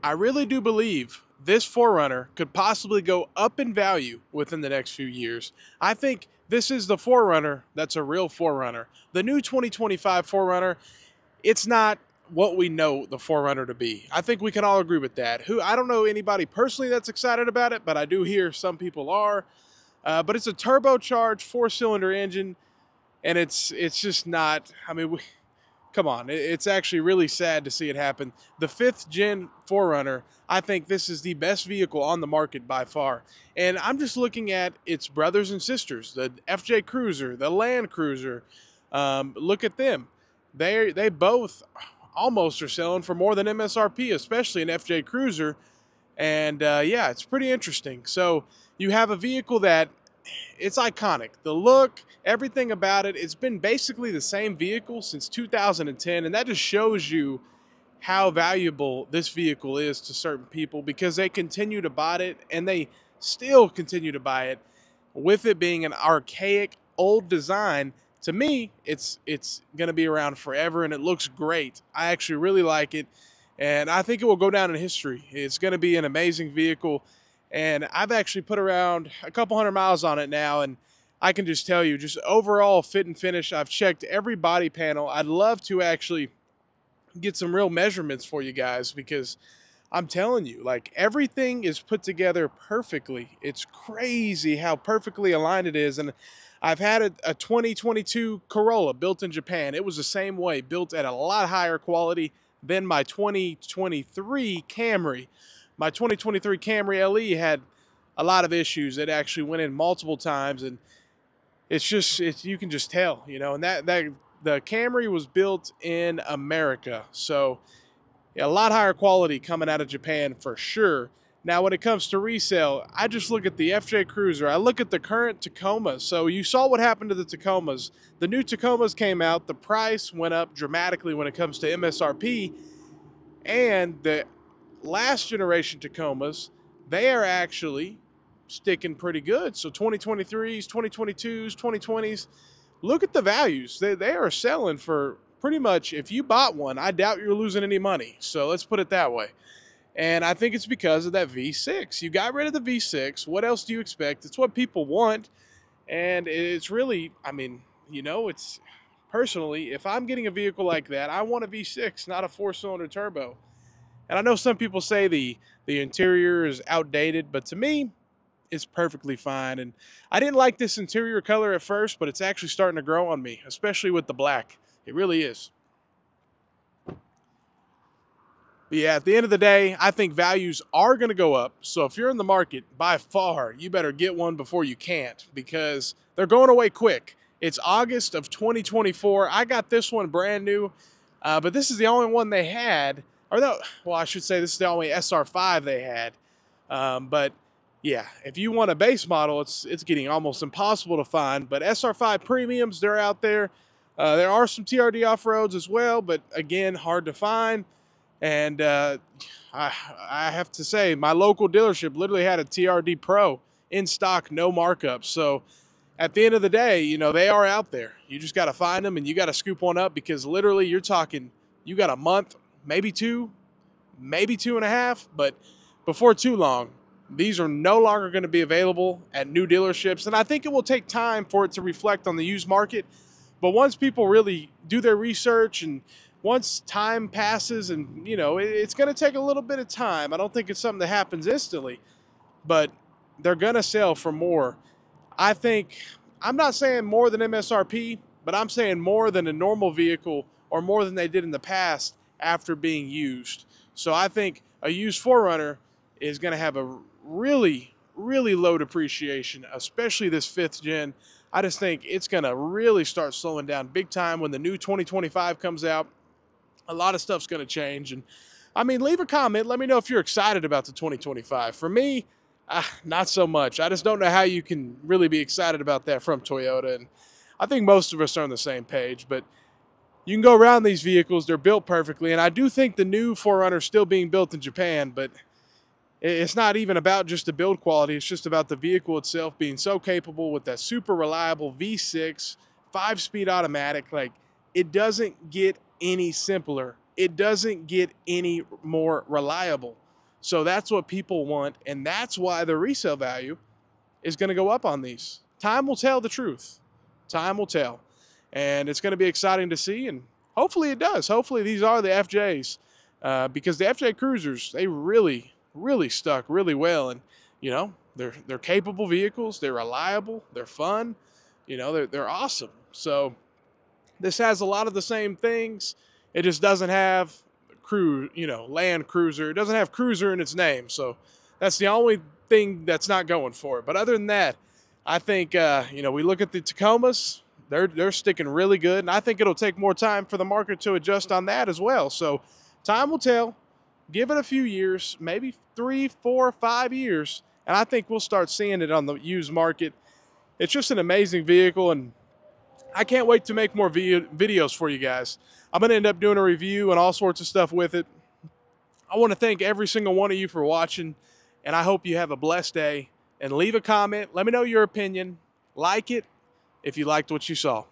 I really do believe this forerunner could possibly go up in value within the next few years. I think this is the forerunner that's a real forerunner. The new 2025 forerunner, it's not what we know the forerunner to be. I think we can all agree with that. Who I don't know anybody personally that's excited about it, but I do hear some people are. But it's a turbocharged four-cylinder engine, and it's just not. I mean, come on, it's actually really sad to see it happen. The 5th gen forerunner, I think this is the best vehicle on the market by far. And I'm just looking at its brothers and sisters, the FJ Cruiser, the Land Cruiser. Look at them. They both almost are selling for more than MSRP, especially an FJ Cruiser. And yeah, it's pretty interesting. So you have a vehicle that it's iconic. The look, everything about it, it's been basically the same vehicle since 2010, and that just shows you how valuable this vehicle is to certain people because they continue to buy it and they still continue to buy it with it being an archaic old design. To me, it's going to be around forever and it looks great. I actually really like it and I think it will go down in history. It's going to be an amazing vehicle. And I've actually put around a couple hundred miles on it now, and I can just tell you, just overall fit and finish, I've checked every body panel. I'd love to actually get some real measurements for you guys because I'm telling you, like everything is put together perfectly. It's crazy how perfectly aligned it is. And I've had a 2022 Corolla built in Japan. It was the same way, built at a lot higher quality than my 2023 Camry. My 2023 Camry LE had a lot of issues. It actually went in multiple times, and you can just tell, you know. And that the Camry was built in America, so yeah, a lot higher quality coming out of Japan for sure. Now, when it comes to resale, I just look at the FJ Cruiser. I look at the current Tacomas. So you saw what happened to the Tacomas. The new Tacomas came out. The price went up dramatically when it comes to MSRP, and the last generation Tacomas, they are actually sticking pretty good. So 2023s, 2022s, 2020s, look at the values. They are selling for pretty much, if you bought one, I doubt you're losing any money. So let's put it that way. And I think it's because of that V6. You got rid of the V6. What else do you expect? It's what people want. And it's really, I mean, you know, it's personally, if I'm getting a vehicle like that, I want a V6, not a 4-cylinder turbo. And I know some people say the interior is outdated, but to me, it's perfectly fine. And I didn't like this interior color at first, but it's actually starting to grow on me, especially with the black. It really is. But yeah, at the end of the day, I think values are going to go up. So if you're in the market, by far, you better get one before you can't because they're going away quick. It's August of 2024. I got this one brand new, but this is the only one they had. Or no, well, I should say this is the only SR5 they had. But yeah, if you want a base model, it's getting almost impossible to find. But SR5 premiums, they're out there. There are some TRD off-roads as well, but again, hard to find. And I have to say, my local dealership literally had a TRD Pro in stock, no markup. So at the end of the day, you know, they are out there. You just got to find them and you got to scoop one up because literally you're talking, you got a month, maybe 2, maybe 2.5, but before too long, these are no longer going to be available at new dealerships. And I think it will take time for it to reflect on the used market. But once people really do their research and once time passes and, you know, it's going to take a little bit of time. I don't think it's something that happens instantly, but they're going to sell for more. I think, I'm not saying more than MSRP, but I'm saying more than a normal vehicle or more than they did in the past after being used. So I think a used forerunner is going to have a really, really low depreciation, especially this 5th gen. I just think it's going to really start slowing down big time when the new 2025 comes out. A lot of stuff's going to change. And I mean, leave a comment. Let me know if you're excited about the 2025. For me, not so much. I just don't know how you can really be excited about that from Toyota. And I think most of us are on the same page, but you can go around these vehicles. They're built perfectly. And I do think the new 4Runner is still being built in Japan, but it's not even about just the build quality. It's just about the vehicle itself being so capable with that super reliable V6, 5-speed automatic. Like, it doesn't get any simpler. It doesn't get any more reliable. So that's what people want, and that's why the resale value is going to go up on these. Time will tell the truth. Time will tell. And it's going to be exciting to see, and hopefully it does. Hopefully these are the FJs, because the FJ Cruisers, they really stuck really well. And, you know, they're capable vehicles. They're reliable. They're fun. You know, they're awesome. So this has a lot of the same things. It just doesn't have Land Cruiser. It doesn't have Cruiser in its name. So that's the only thing that's not going for it. But other than that, I think, we look at the Tacomas, they're sticking really good. And I think it'll take more time for the market to adjust on that as well. So time will tell. Give it a few years, maybe 3, 4, 5 years. And I think we'll start seeing it on the used market. It's just an amazing vehicle, and I can't wait to make more videos for you guys. I'm going to end up doing a review and all sorts of stuff with it. I want to thank every single one of you for watching, and I hope you have a blessed day. And leave a comment. Let me know your opinion. Like it if you liked what you saw.